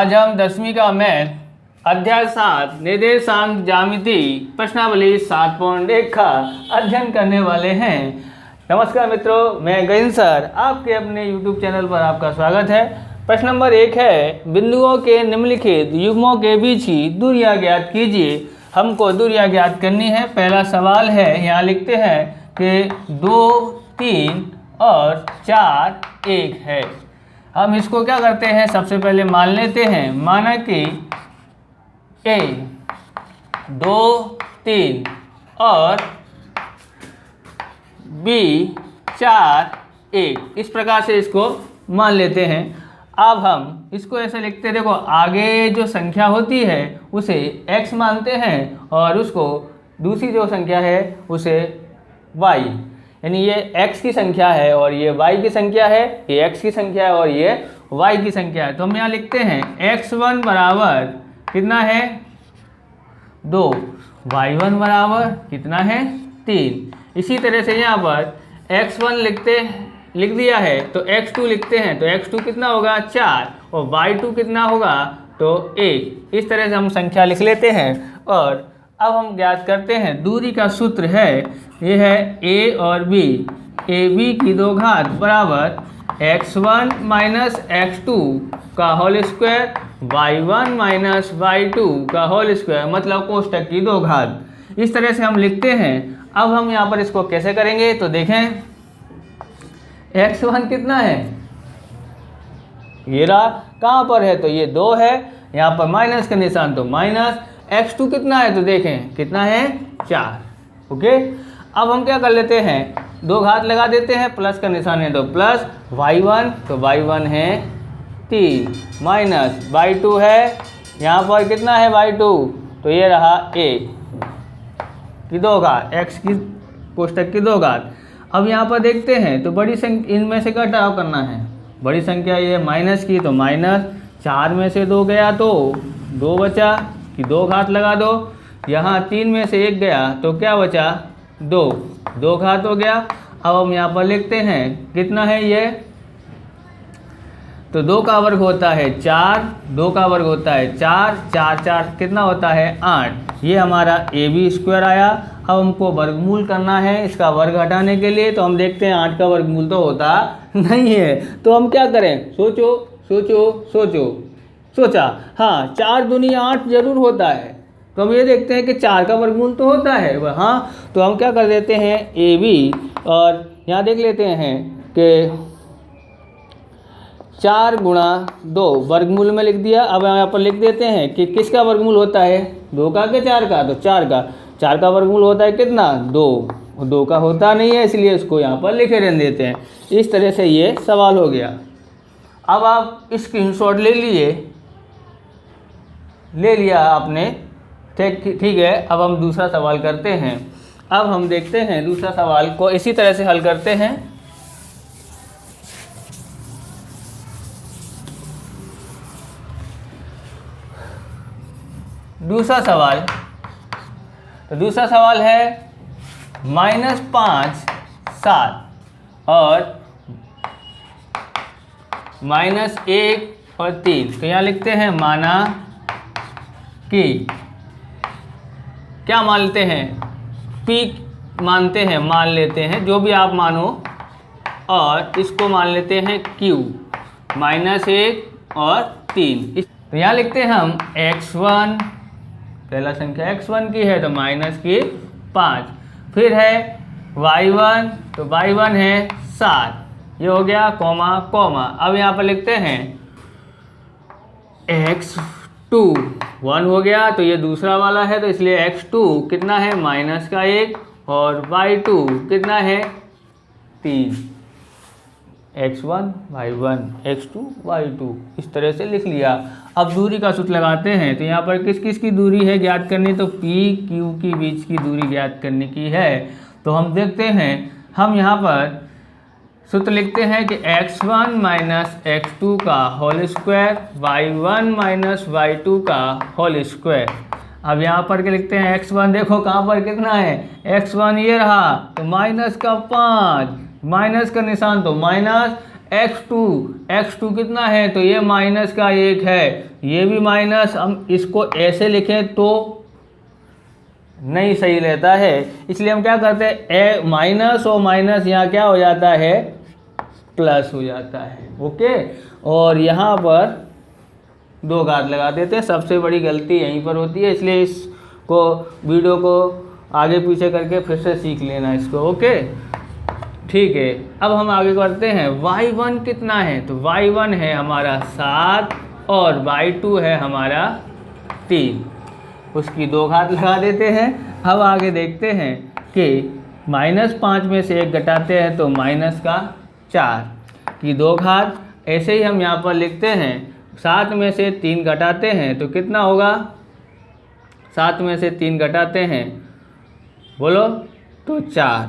आज हम 10वीं का मैथ अध्याय 7 निर्देशांक ज्यामिति प्रश्नावली 7.1 का अध्ययन करने वाले हैं। नमस्कार मित्रों, मैं गहिन सर आपके अपने YouTube चैनल पर आपका स्वागत है। प्रश्न नंबर 1 है, बिंदुओं के निम्नलिखित युग्मों के बीच की दूरियां ज्ञात कीजिए। हमको दूरियां ज्ञात करनी है। पहला सवाल है, यहाँ लिखते हैं कि 2, 3 और 4, 1 है। हम इसको क्या करते हैं, सबसे पहले मान लेते हैं। माना कि A 2, 3 और B 4, 1, इस प्रकार से इसको मान लेते हैं। अब हम इसको ऐसे लिखते हैं, देखो आगे जो संख्या होती है उसे x मानते हैं और उसको दूसरी जो संख्या है उसे y, यानी ये x की संख्या है और ये y की संख्या है, ये x की संख्या है और ये y की संख्या है। तो हम यहाँ लिखते हैं x1 बराबर कितना है 2, y1 बराबर कितना है 3। इसी तरह से यहाँ पर x1 लिख दिया है तो x2 लिखते हैं, तो x2 कितना होगा 4 और y2 कितना होगा तो 1। इस तरह से हम संख्या लिख लेते हैं और अब हम ज्ञात करते हैं। दूरी का सूत्र है, ये है a और b, ab की 2 घात बराबर x1 माइनस x2 का whole square y1 minus y2 का होल स्क्वायर, मतलब कोष्टक की 2 घात। इस तरह से हम लिखते हैं। अब हम यहाँ पर इसको कैसे करेंगे तो देखें, x1 कितना है, ये रहा, कहाँ पर है तो ये 2 है, यहाँ पर माइनस का निशान तो माइनस। x2 कितना है तो देखें कितना है 4। ओके, अब हम क्या कर लेते हैं, 2 घात लगा देते हैं, प्लस का निशान है तो प्लस, y1 तो y1 है 3 माइनस y2 है, यहाँ पर कितना है y2 तो ये रहा 1 की 2 घात, x की कोष्टक की 2 घात। अब यहाँ पर देखते हैं तो बड़ी संख्या इनमें से घटाव करना है। बड़ी संख्या ये माइनस की तो माइनस, 4 में से 2 गया तो 2 बचा कि 2 घात लगा दो, यहाँ 3 में से 1 गया तो क्या बचा 2 घात हो गया। अब हम यहाँ पर लिखते हैं कितना है ये, तो 2 का वर्ग होता है 4, 2 का वर्ग होता है 4, 4 4 कितना होता है 8। ये हमारा AB स्क्वायर आया। अब हमको वर्गमूल करना है इसका वर्ग हटाने के लिए, तो हम देखते हैं 8 का वर्गमूल तो होता नहीं है, तो हम क्या करें, सोचा, हाँ 4 दूनी 8 जरूर होता है, तो हम ये देखते हैं कि 4 का वर्गमूल तो होता है हाँ। तो हम क्या कर देते हैं AB और यहाँ देख लेते हैं कि 4 गुणा 2 वर्गमूल में लिख दिया। अब यहाँ पर लिख देते हैं कि किसका वर्गमूल होता है, 2 का कि 4 का, तो 4 का वर्गमूल होता है कितना 2 का होता नहीं है, इसलिए इसको यहाँ पर लिखे रहने देते हैं। इस तरह से ये सवाल हो गया। अब आप स्क्रीनशॉट ले लिया आपने, ठीक है। अब हम दूसरा सवाल करते हैं। अब हम देखते हैं दूसरा सवाल को इसी तरह से हल करते हैं। दूसरा सवाल है -5 7 और -1 और 3। तो यहाँ लिखते हैं माना कि, क्या मान लेते हैं, P मान लेते हैं, जो भी आप मानो, और इसको मान लेते हैं Q -1 और 3। तो यहाँ लिखते हैं हम x1, पहला संख्या x1 की है तो माइनस की 5, फिर है y1 तो y1 है 7, ये हो गया कॉमा। अब यहाँ पर लिखते हैं x2 1 हो गया, तो ये दूसरा वाला है तो इसलिए x2 कितना है -1 और y2 कितना है 3, x1 y1 x2 y2, इस तरह से लिख लिया। अब दूरी का सूत्र लगाते हैं। तो यहाँ पर किस की दूरी है ज्ञात करनी, तो P Q के बीच की दूरी ज्ञात करने की है। तो हम देखते हैं, हम यहाँ पर सूत्र लिखते हैं कि x1 माइनस x2 का whole square y1 minus y2 का होल स्क्वायर। अब यहाँ पर क्या लिखते हैं, x1 देखो कहाँ पर कितना है, x1 ये रहा तो -5, माइनस का निशान तो माइनस, x2 कितना है, तो ये माइनस का 1 है, ये भी माइनस। हम इसको ऐसे लिखें तो नहीं सही रहता है, इसलिए हम क्या करते हैं, माइनस और माइनस यहाँ क्या हो जाता है, प्लस हो जाता है। ओके, और यहाँ पर 2 घात लगा देते हैं। सबसे बड़ी गलती यहीं पर होती है, इसलिए इसको वीडियो को आगे पीछे करके फिर से सीख लेना इसको। ओके, ठीक है। अब हम आगे करते हैं, y1 कितना है, तो y1 है हमारा 7 और y2 है हमारा 3, उसकी 2 घात लगा देते हैं। अब आगे देखते हैं कि -5 में से 1 घटाते हैं तो -4 की 2 घात। ऐसे ही हम यहाँ पर लिखते हैं, 7 में से 3 घटाते हैं तो कितना होगा, 7 में से 3 घटाते हैं, बोलो, तो 4।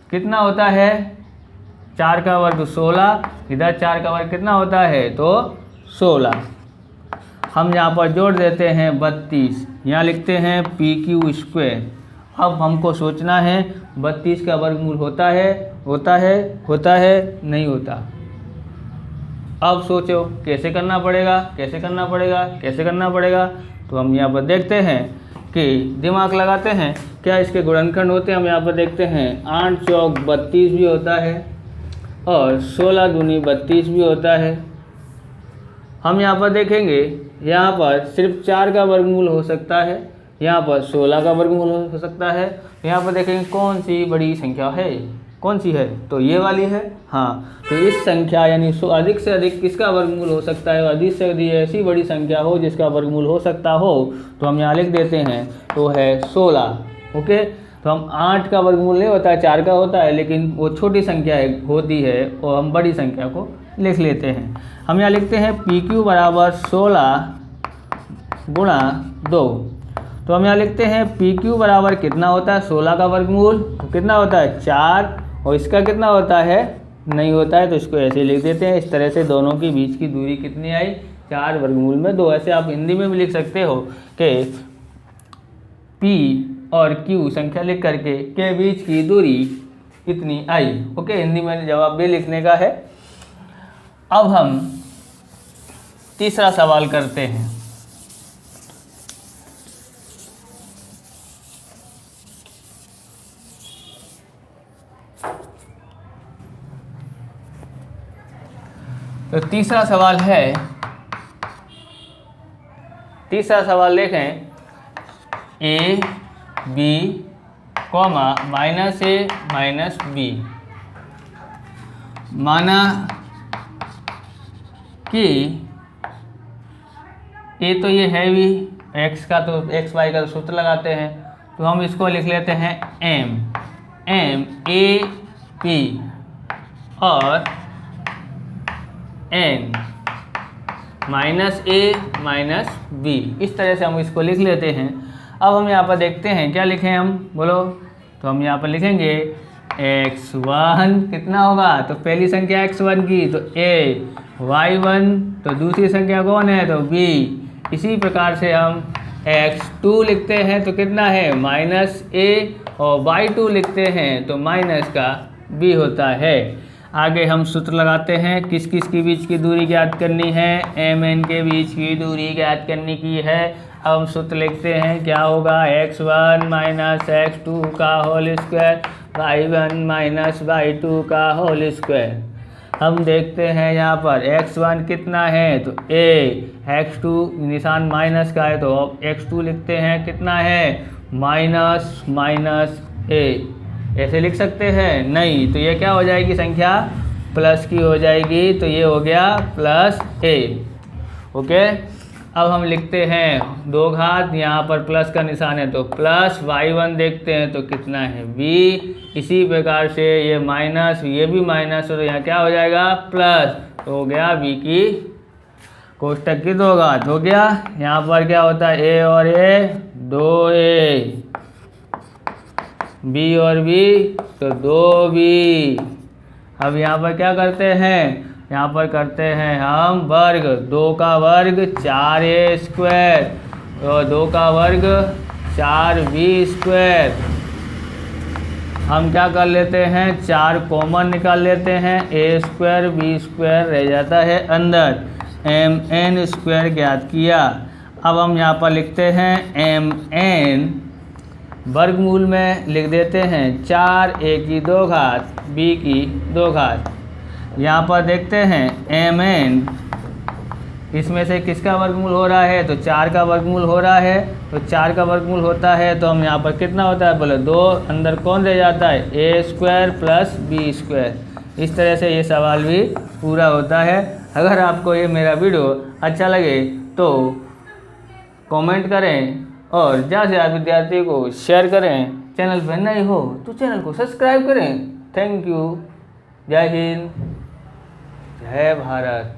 कितना होता है, 4 का वर्ग 16, इधर 4 का वर्ग कितना होता है, तो 16। हम यहाँ पर जोड़ देते हैं 32, यहाँ लिखते हैं PQ²। अब हमको सोचना है 32 का वर्गमूल होता है नहीं होता। अब सोचो कैसे करना पड़ेगा, तो हम यहाँ पर देखते हैं कि दिमाग लगाते हैं, क्या इसके गुणनखंड होते हैं। हम यहाँ पर देखते हैं 8 चौक 32 भी होता है और 16 दूनी 32 भी होता है। हम यहाँ पर देखेंगे, यहाँ पर सिर्फ 4 का वर्गमूल हो सकता है, यहाँ पर 16 का वर्गमूल हो सकता है। यहाँ पर देखेंगे कौन सी बड़ी संख्या है, कौन सी है, तो ये वाली है। हाँ, तो इस संख्या यानी अधिक से अधिक किसका वर्गमूल हो सकता है, अधिक से अधिक ऐसी बड़ी संख्या हो जिसका वर्गमूल हो सकता हो, तो हम यहाँ लिख देते हैं, तो है 16। ओके, तो हम 8 का वर्गमूल नहीं होता है, 4 का होता है, लेकिन वो छोटी संख्या होती है और हम बड़ी संख्या को लिख लेते हैं। हम यहाँ लिखते हैं PQ बराबर 16 गुणा 2। तो हम यहाँ लिखते हैं PQ बराबर कितना होता है, 16 का वर्गमूल, तो कितना होता है 4, और इसका कितना होता है, नहीं होता है, तो इसको ऐसे लिख देते हैं। इस तरह से दोनों के बीच की दूरी कितनी आई, 4 वर्गमूल में 2। ऐसे आप हिंदी में भी लिख सकते हो कि P और Q संख्या लिख करके के बीच की दूरी कितनी आई। ओके, हिंदी में जवाब भी लिखने का है। अब हम तीसरा सवाल करते हैं। तो तीसरा सवाल देखें, a b comma -a -b। माना कि a तो ये है भी, x का तो x y का तो सूत्र लगाते हैं, तो हम इसको लिख लेते हैं m a p और n -a -b। इस तरह से हम इसको लिख लेते हैं। अब हम यहाँ पर देखते हैं क्या लिखें हम, बोलो, तो हम यहाँ पर लिखेंगे x1 कितना होगा, तो पहली संख्या x1 की तो a, y1 तो दूसरी संख्या कौन है, तो b। इसी प्रकार से हम x2 लिखते हैं तो कितना है -a, और y2 लिखते हैं तो माइनस का b होता है। आगे हम सूत्र लगाते हैं, किस किस के बीच की दूरी ज्ञात करनी है, mn के बीच की दूरी ज्ञात करने की है। अब हम सूत्र लिखते हैं, क्या होगा, x1 -x2 का होल स्क्वायर, y1 -y2 का होल स्क्वायर। हम देखते हैं यहाँ पर x1 कितना है, तो a, x2 निशान माइनस का है तो x2 लिखते हैं कितना है, -a। ऐसे लिख सकते हैं, नहीं, तो ये क्या हो जाएगी, संख्या प्लस की हो जाएगी, तो ये हो गया +a। ओके, अब हम लिखते हैं 2 घात, यहाँ पर प्लस का निशान है तो प्लस, y1 देखते हैं तो कितना है b। इसी प्रकार से ये माइनस, ये भी माइनस, तो यहाँ क्या हो जाएगा, प्लस, तो हो गया b की कोष्टक की 2 घात हो गया। यहाँ पर क्या होता है, a और a 2a, b और b तो 2b। अब यहाँ पर क्या करते हैं, यहाँ पर करते हैं हम वर्ग, 2 का वर्ग 4a² और 2 का वर्ग 4b²। हम क्या कर लेते हैं, 4 कॉमन निकाल लेते हैं, a² b² रह जाता है अंदर, mn² ज्ञात किया। अब हम यहाँ पर लिखते हैं mn वर्गमूल में लिख देते हैं 4 a की 2 घात b की 2 घात। यहाँ पर देखते हैं mn इसमें से किसका वर्गमूल हो रहा है, तो 4 का वर्गमूल हो रहा है, तो 4 का वर्गमूल होता है तो हम यहाँ पर कितना होता है, बोले 2, अंदर कौन रह जाता है, a² प्लस b²। इस तरह से ये सवाल भी पूरा होता है। अगर आपको ये मेरा वीडियो अच्छा लगे तो कमेंट करें और ज़्यादा से ज़्यादा विद्यार्थी को शेयर करें। चैनल पर नए हो तो चैनल को सब्सक्राइब करें। Thank you. जय हिंद, जय भारत।